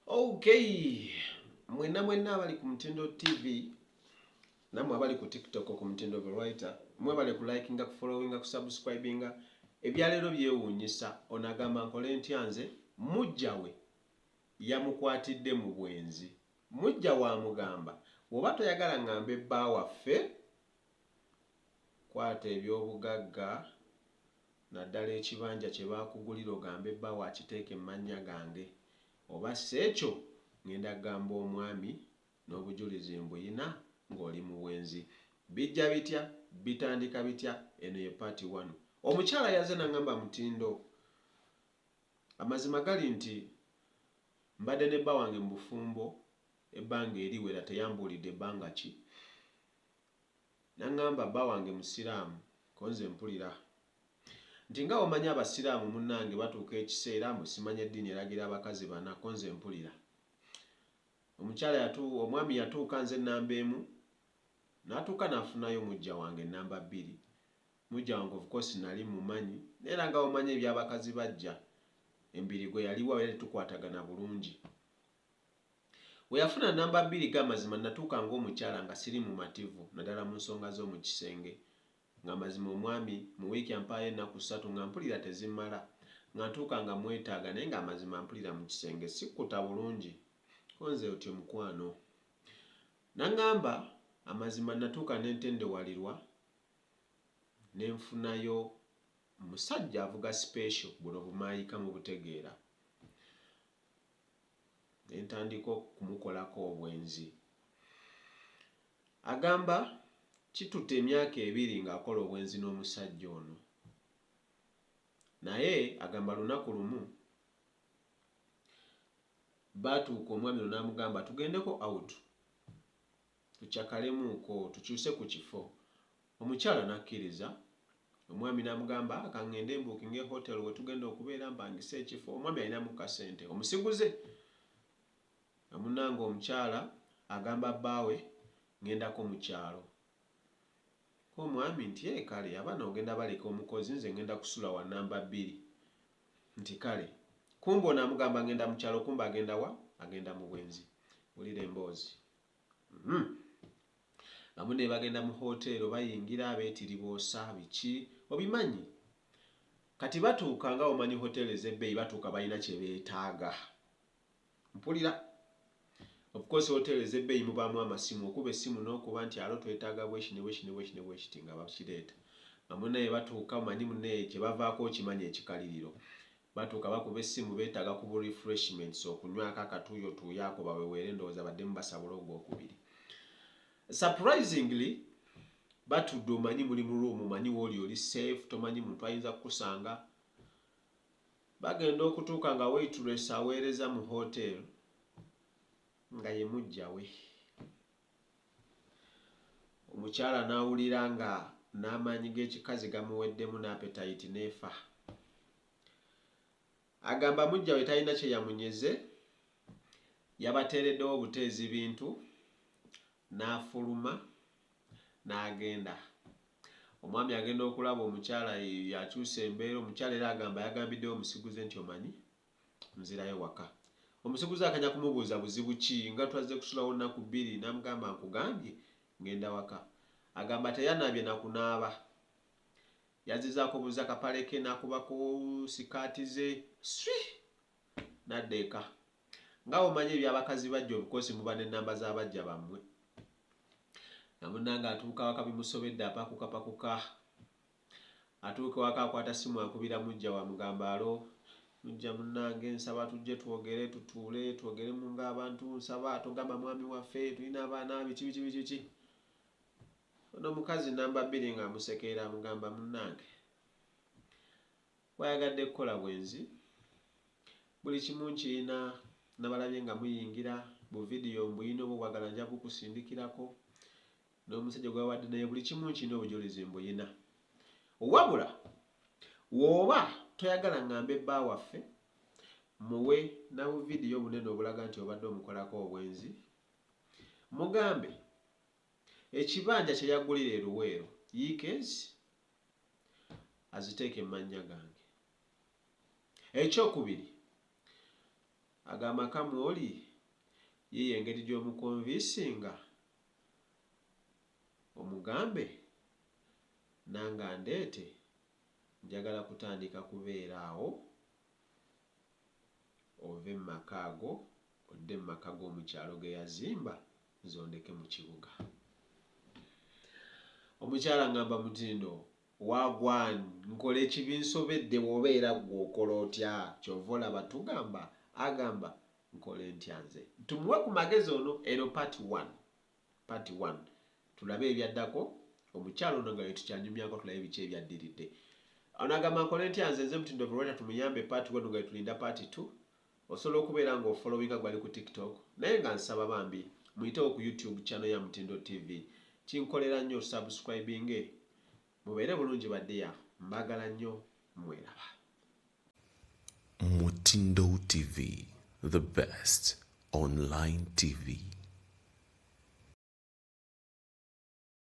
Okay, mwena abali ku Mutindo TV namwe abali ku TikTok ku Mutindo Writer mwe bali ku likinga ku followinga ku subscribinga ebyalero byewuunyisa onagamba nkole ntyanze mujjawe yamukwatidde mu bwenzi mujja wa mugamba woba toyagala ngambe bba waffe kwata ebyobugagga naddala ekibanja kye baakugulira ogambe bba wakiteeke mu mannya gange oba seekyo ngenda gamba omwami n'obujulizi mbuyina ng'oli mu bwenzi bijja bitya bitandika bitya eno ye part 1 omukyala yaze nangamba Mutindo amazima gali nti mbadde ne bba wange mu bufumbo ebbanga eriwera teyambuulidde ebbanga ki nangamba bba wange musiraamu konze mpulira nti nga omanyi abasiraamu munnange batuuka ekiseera mbu simanya eddiini eragira abakazi bana konze mpulira omukyala omwami yatuuka nze nnamba emu n'atuuka n'afunayo mujja wange nnamba 2 mujja wange of course nali mumanyi era nga omanyi ebyabakazi bajja embiri gwe yaliwo era tukwatagana bulungi we yafuna nnamba 2 g'amazima natuuka ng'omukyala nga siri mumativu naddala mu nsonga z'omu kisenge nga mazima omwami mu wiiki ampaayo ennaku 3 nga mpulira tezimmala nga ntuuka nga mwetaaga naye nga amazima mpulira mu kisenge sikkuta bulungi konze otyo mukwano nangamba amazima natuuka n'entendewalirwa nenfunayo musajja avuga special buno bumaayika mu butegeera nentandika okumukolako obwenzi agamba kitutte emyaka 2 ng'akola obwenzi n'omusajja ono naye agamba lunaku lumu baatuuka omwami ono n'amugamba tugendeko out tukyakalemuuko tukyuse ku kifo omukyala n'akkiriza omwami n'amugamba kangende mbuukinga hotel we tugenda okubeera mpangisa ekifo omwami alinamu kasente omusiguze amunanga omukyala agamba bbaawe ngendako mu kyalo omwami nti kale abaana ogenda baleka omukozi nze ngenda kusula wa nnamba 2 nti kale kumbe onamugamba ngenda mu kyalo kumbe agenda wa agenda mu bwenzi wulira emboozi amunne bagenda mu hotel bayingira beetiriboosa biki obimanyi kati batuuka nga omanyi hotel ez'ebbeeyi batuuka balina kye beetaaga mpulira of course hotel ez'ebbeeyi mubaamu amasimu okuba essimu n'okuba nti alo twetaaga bwekiti nga bakireeta amunnaye batuuka omanyi munnaye kye bavaako okimanyi ekikaliriro batuuka bakuba essimu beetaaga ku bu refreshments okunywako akatuuyotuuyo ako baweweere ndowooza baddemu basabula ogwokubiri surprisingly batudde omanyi muli mu room omanyi wooli oli safe tomanyi muntu ayinza kukusanga bagenda okutuuka nga waitress aweereza mu hotel nga ye mujjawe omukyala n'awulira nga n'amaanyi g'ekikazi gamuweddemu n'appetite neefa agamba mujjawe talina kye yamunyeze yabateereddewo obuteezi bintu n'afuluma n'agenda omwami agenda okulaba omukyala yakyusa embeera omukyala era agamba yagambiddewo omusiguze nti omanyi nzirayo waka omusiguze akanya kumubuuza buzibu ki nga twazze kusulawo nnaku 2 n'amugamba nkugambye ngenda waka agamba teyanaabye nakunaaba yazizaako buza kapale ke n'akubako sikaati ze n'adda eka nga omanyi ebyabakazi bajja obukosi muba n'ennamba z'abajja bammwe namunanga atuuka waka bimusobedde apakukapakuka atuuka waka akwata simu akubira mujja wamugamba alo mujja munnange nsaba tujje twogere tutuule twogeremu ng'abantu nsaba togamba mwami waffe tulina abaana biki ono mukazi namba 2 ng'amusekeera amugamba munnange wayagadde kukola bwenzi buli kimu nkirina nabalabye nga muyingira bu vidiyo mbuyina oba obwagala nja bukusindikirako n'omusajja gwe wawadde naye buli kimu nkirina obujulizi mbuyina wabula woba toyagala ngambe bba waffe muwe nabu vidiyo bunene obulaga nti obadde omukolako obwenzi mugambe ekibanja kye yagulira eruweero yiikezi aziteeke mu mannya gange ekyokubiri agamba kamwoli ye engeri gy'omukonvinsinga omugambe nanga ndeete njagala kutandika kubeera awo ove mu maka ago odde mu maka g'omukyalo ge yazimba nzondeke mu kibuga. Omukyala ngamba mutindo wagwan nkola ekibinsobedde bw'obeera gwe okola otya kyova olaba tugamba agamba nkola ntya nze tumuwe ku magezi ono eno part 1 tulabe ebyaddako omukyala ono nga yetukyanyumyako tulabe biki ebyaddiridde ono agamba nkole ntya nze mutindo bulwata tumuyambe part 1 nga tulinda part 2 osobola okubeera nga ofollowinga gwali ku TikTok naye nga nsaba bambi muyitewo ku YouTube channel ya Mutindo TV kinkolera nnyo subscribing mubeere bulungi baddeya mbagala nnyo mweraba. Mutindo TV, the best online TV.